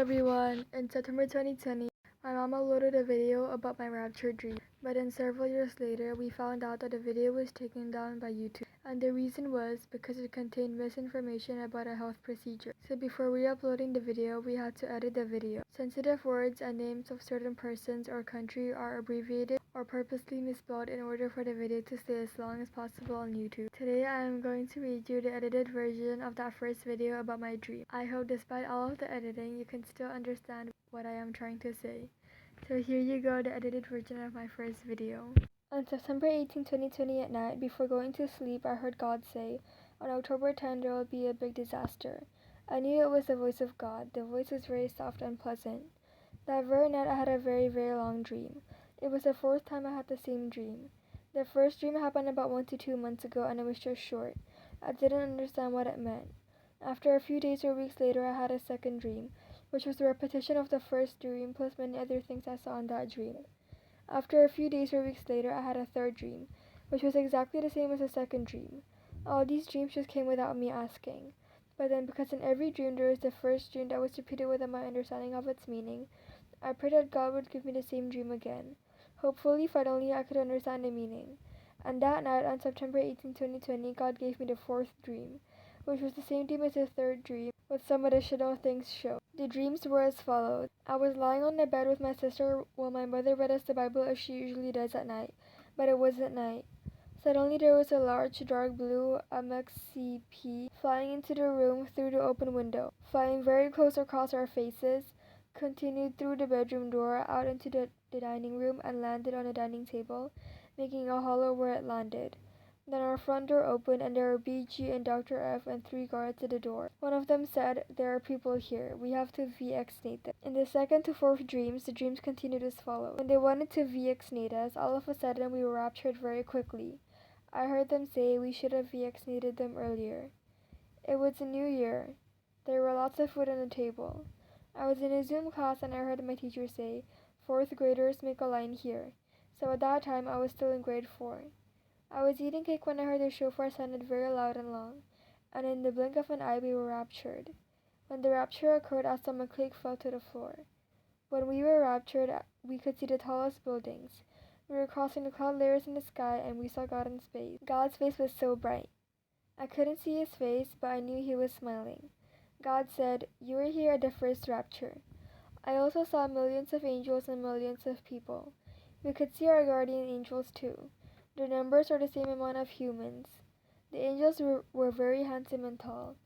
everyone. In September 2020, my mom uploaded a video about my Rapture dream, but then several years later, we found out that the video was taken down by YouTube, and the reason was because it contained misinformation about a health procedure. So before re-uploading the video, we had to edit the video. Sensitive words and names of certain persons or country are abbreviated or purposely misspelled in order for the video to stay as long as possible on YouTube. Today I am going to read you the edited version of that first video about my dream. I hope despite all of the editing, you can still understand what I am trying to say. So here you go, the edited version of my first video. On September 18, 2020 at night, before going to sleep, I heard God say, on October 10 there will be a big disaster. I knew it was the voice of God. The voice was very soft and pleasant. That very night I had a very, very long dream. It was the fourth time I had the same dream. The first dream happened about 1 to 2 months ago and it was just short. I didn't understand what it meant. After a few days or weeks later I had a second dream, which was a repetition of the first dream plus many other things I saw in that dream. After a few days or weeks later I had a third dream, which was exactly the same as the second dream. All these dreams just came without me asking. But then because in every dream there was the first dream that was repeated without my understanding of its meaning, I prayed that God would give me the same dream again. Hopefully, finally, I could understand the meaning. And that night, on September 18, 2020, God gave me the fourth dream, which was the same dream as the third dream, with some additional things shown. The dreams were as follows. I was lying on the bed with my sister while my mother read us the Bible as she usually does at night, but it wasn't night. Suddenly there was a large dark blue MXCP flying into the room through the open window, flying very close across our faces, continued through the bedroom door out into the dining room and landed on the dining table, making a hollow where it landed. Then our front door opened and there were BG and Dr. F and 3 guards at the door. One of them said, "There are people here. We have to VX-nate them." In the second to fourth dreams, the dreams continued as follows. When they wanted to VX-nate us, all of a sudden we were raptured very quickly. I heard them say we should have VX-nated them earlier. It was a new year. There were lots of food on the table. I was in a Zoom class and I heard my teacher say, "Fourth graders make a line here." So at that time I was still in grade 4. I was eating cake when I heard the shofar sounded very loud and long, and in the blink of an eye we were raptured. When the rapture occurred, I saw my cake fell to the floor. When we were raptured, we could see the tallest buildings. We were crossing the cloud layers in the sky and we saw God in space. God's face was so bright. I couldn't see his face, but I knew he was smiling. God said, "You were here at the first rapture." I also saw millions of angels and millions of people. We could see our guardian angels too. Their numbers are the same amount of humans. The angels were very handsome and tall.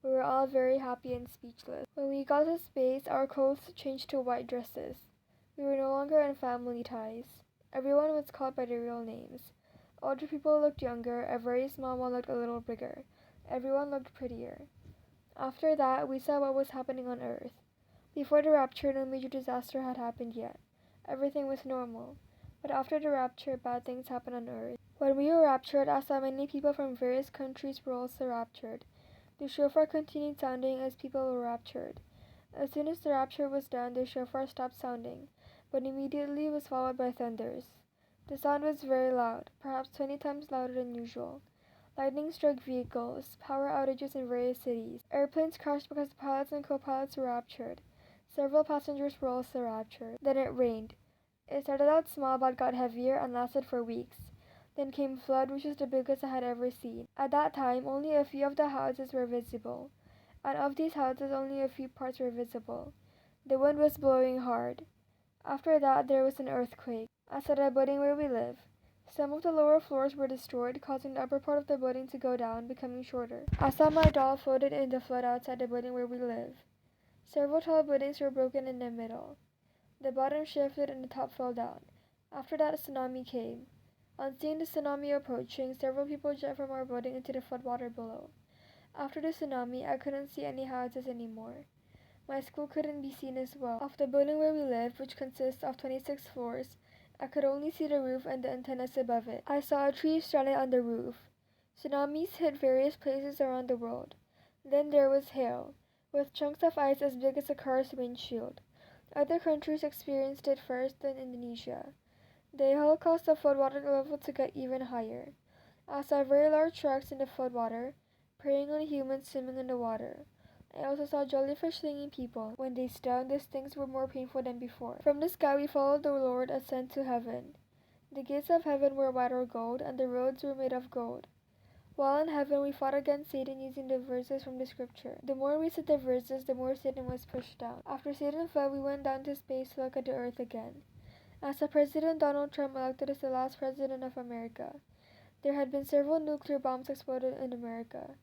We were all very happy and speechless. When we got to space, our clothes changed to white dresses. We were no longer in family ties. Everyone was called by their real names. Older people looked younger, a very small one looked a little bigger. Everyone looked prettier. After that, we saw what was happening on Earth. Before the rapture, no major disaster had happened yet. Everything was normal. But after the rapture, bad things happened on Earth. When we were raptured, I saw many people from various countries were also raptured. The shofar continued sounding as people were raptured. As soon as the rapture was done, the shofar stopped sounding, but immediately was followed by thunders. The sound was very loud, perhaps 20 times louder than usual. Lightning struck vehicles, power outages in various cities. Airplanes crashed because the pilots and co-pilots were raptured. Several passengers were also raptured. Then it rained. It started out small but got heavier and lasted for weeks. Then came flood, which was the biggest I had ever seen. At that time, only a few of the houses were visible. And of these houses, only a few parts were visible. The wind was blowing hard. After that, there was an earthquake. I saw the building where we live. Some of the lower floors were destroyed, causing the upper part of the building to go down, becoming shorter. I saw my doll floated in the flood outside the building where we live. Several tall buildings were broken in the middle. The bottom shifted and the top fell down. After that, a tsunami came. On seeing the tsunami approaching, several people jumped from our building into the floodwater below. After the tsunami, I couldn't see any houses anymore. My school couldn't be seen as well. Of the building where we live, which consists of 26 floors, I could only see the roof and the antennas above it. I saw a tree stranded on the roof. Tsunamis hit various places around the world. Then there was hail, with chunks of ice as big as a car's windshield. Other countries experienced it first, then Indonesia. The hail caused the floodwater level to get even higher. I saw very large sharks in the floodwater, preying on humans swimming in the water. I also saw jellyfish stinging people. When they stung, the stings were more painful than before. From the sky we followed the Lord ascend to heaven. The gates of heaven were white or gold, and the roads were made of gold. While in heaven, we fought against Satan using the verses from the scripture. The more we said the verses, the more Satan was pushed down. After Satan fell, we went down to space to look at the earth again. As the President Donald Trump elected as the last president of America, there had been several nuclear bombs exploded in America.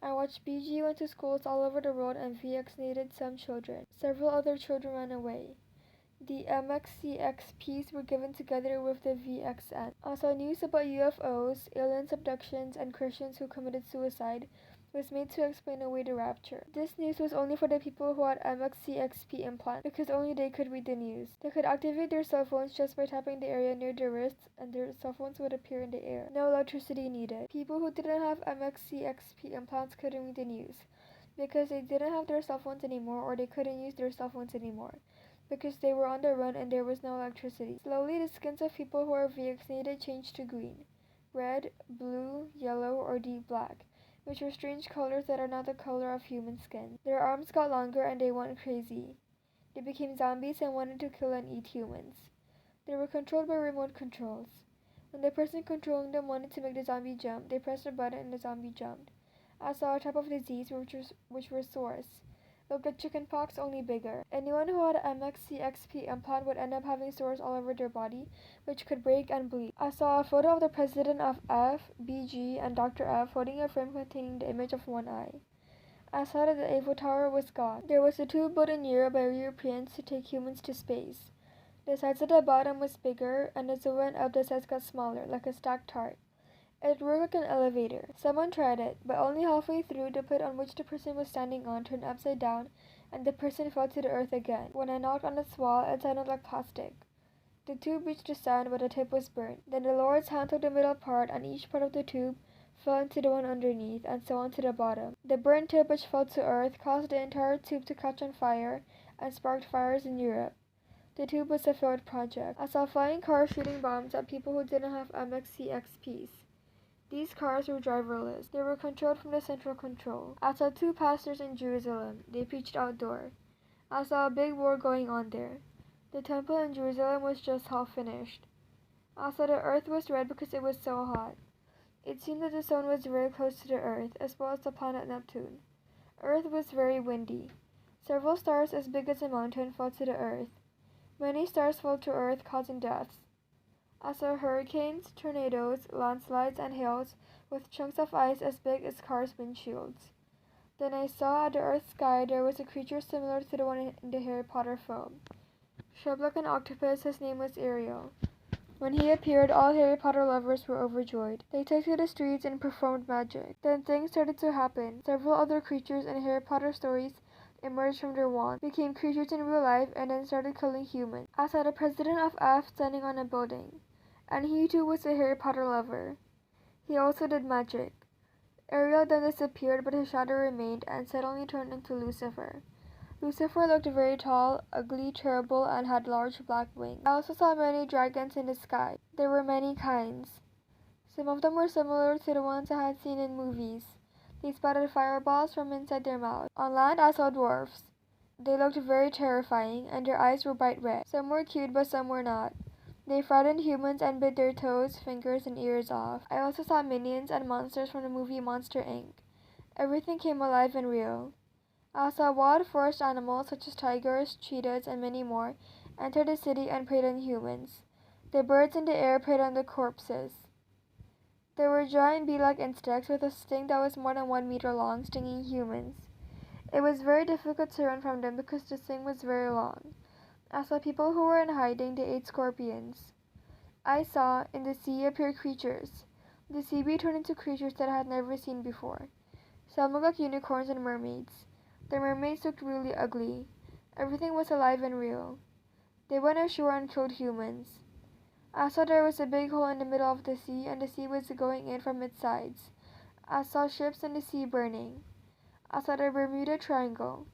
I watched BG went to schools all over the world and vaccinated some children. Several other children ran away. The MXCXPs were given together with the VXN. Also, news about UFOs, alien abductions, and Christians who committed suicide was made to explain away the rapture. This news was only for the people who had MXCXP implants, because only they could read the news. They could activate their cell phones just by tapping the area near their wrists, and their cell phones would appear in the air. No electricity needed. People who didn't have MXCXP implants couldn't read the news, because they didn't have their cell phones anymore, or they couldn't use their cell phones anymore, because they were on the run and there was no electricity. Slowly, the skins of people who are vaccinated changed to green, red, blue, yellow, or deep black, which were strange colors that are not the color of human skin. Their arms got longer and they went crazy. They became zombies and wanted to kill and eat humans. They were controlled by remote controls. When the person controlling them wanted to make the zombie jump, they pressed a button and the zombie jumped. I saw a type of disease which were sores. Looked like chickenpox, only bigger. Anyone who had an MXCXP implant would end up having sores all over their body, which could break and bleed. I saw a photo of the president of F, BG, and Dr. F holding a frame containing the image of one eye. I saw that the Eiffel Tower was gone. There was a tube built in Europe by Europeans to take humans to space. The sides at the bottom was bigger, and as it went up, the sides got smaller, like a stacked tart. It worked like an elevator. Someone tried it, but only halfway through, the plate on which the person was standing on turned upside down, and the person fell to the earth again. When I knocked on its wall, it sounded like plastic. The tube reached the sound, but the tip was burnt. Then the Lord's hand took the middle part, and each part of the tube fell into the one underneath, and so on to the bottom. The burnt tip which fell to earth caused the entire tube to catch on fire, and sparked fires in Europe. The tube was a failed project. I saw flying cars shooting bombs at people who didn't have MXCXPs. These cars were driverless. They were controlled from the central control. I saw two pastors in Jerusalem. They preached outdoor. I saw a big war going on there. The temple in Jerusalem was just half finished. I saw the earth was red because it was so hot. It seemed that the sun was very close to the earth, as well as the planet Neptune. Earth was very windy. Several stars as big as a mountain fell to the earth. Many stars fell to earth, causing deaths. I saw hurricanes, tornadoes, landslides, and hails with chunks of ice as big as cars' windshields. Then I saw at the Earth's sky there was a creature similar to the one in the Harry Potter film. Shaped like an octopus, his name was Ariel. When he appeared, all Harry Potter lovers were overjoyed. They took to the streets and performed magic. Then things started to happen. Several other creatures in Harry Potter stories emerged from their wands, became creatures in real life, and then started killing humans. I saw the president of F standing on a building, and he too was a Harry Potter lover. He also did magic. Ariel then disappeared, but his shadow remained and suddenly turned into Lucifer. Lucifer looked very tall, ugly, terrible, and had large black wings. I also saw many dragons in the sky. There were many kinds. Some of them were similar to the ones I had seen in movies. They spouted fireballs from inside their mouths. On land, I saw dwarfs. They looked very terrifying, and their eyes were bright red. Some were cute, but some were not. They frightened humans and bit their toes, fingers, and ears off. I also saw minions and monsters from the movie Monster Inc. Everything came alive and real. I saw wild forest animals such as tigers, cheetahs, and many more enter the city and preyed on humans. The birds in the air preyed on the corpses. There were giant bee-like insects with a sting that was more than 1 meter long, stinging humans. It was very difficult to run from them because the sting was very long. I saw people who were in hiding. They ate scorpions. I saw in the sea appear creatures. The seaweed turned into creatures that I had never seen before. Some looked like unicorns and mermaids. The mermaids looked really ugly. Everything was alive and real. They went ashore and killed humans. I saw there was a big hole in the middle of the sea, and the sea was going in from its sides. I saw ships in the sea burning. I saw the Bermuda Triangle.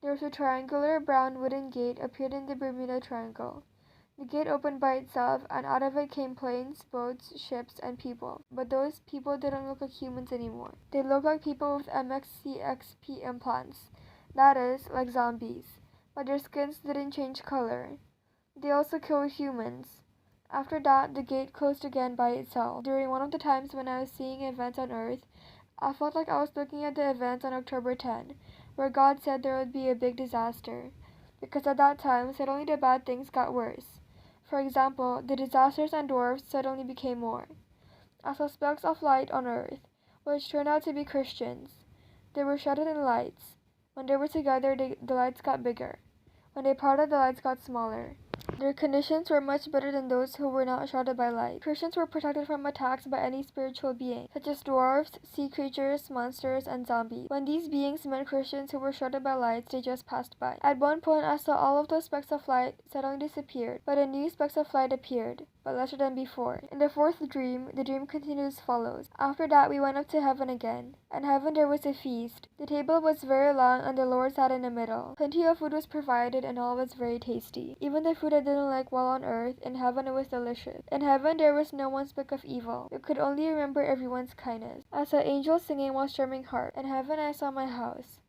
There was a triangular brown wooden gate appeared in the Bermuda Triangle. The gate opened by itself, and out of it came planes, boats, ships, and people. But those people didn't look like humans anymore. They looked like people with MXCXP implants. That is, like zombies. But their skins didn't change color. They also killed humans. After that, the gate closed again by itself. During one of the times when I was seeing events on Earth, I felt like I was looking at the events on October 10, where God said there would be a big disaster. Because at that time, suddenly the bad things got worse. For example, the disasters and dwarfs suddenly became more. I saw specks of light on Earth, which turned out to be Christians. They were shrouded in lights. When they were together, the lights got bigger. When they parted, the lights got smaller. Their conditions were much better than those who were not shrouded by light. Christians were protected from attacks by any spiritual being, such as dwarfs, sea creatures, monsters, and zombies. When these beings met Christians who were shrouded by lights, they just passed by. At one point, I saw all of those specks of light suddenly disappeared, but a new specks of light appeared, but lesser than before. In the fourth dream, the dream continued as follows. After that, we went up to heaven again. In heaven there was a feast. The table was very long and the Lord sat in the middle. Plenty of food was provided and all was very tasty. Even the food I didn't like while on earth, in heaven it was delicious. In heaven there was no one speck of evil. You could only remember everyone's kindness. I saw angels singing while strumming harp. In heaven I saw my house.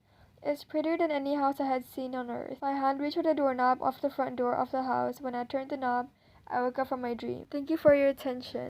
It's prettier than any house I had seen on earth. My hand reached for the doorknob of the front door of the house. When I turned the knob, I woke up from my dream. Thank you for your attention.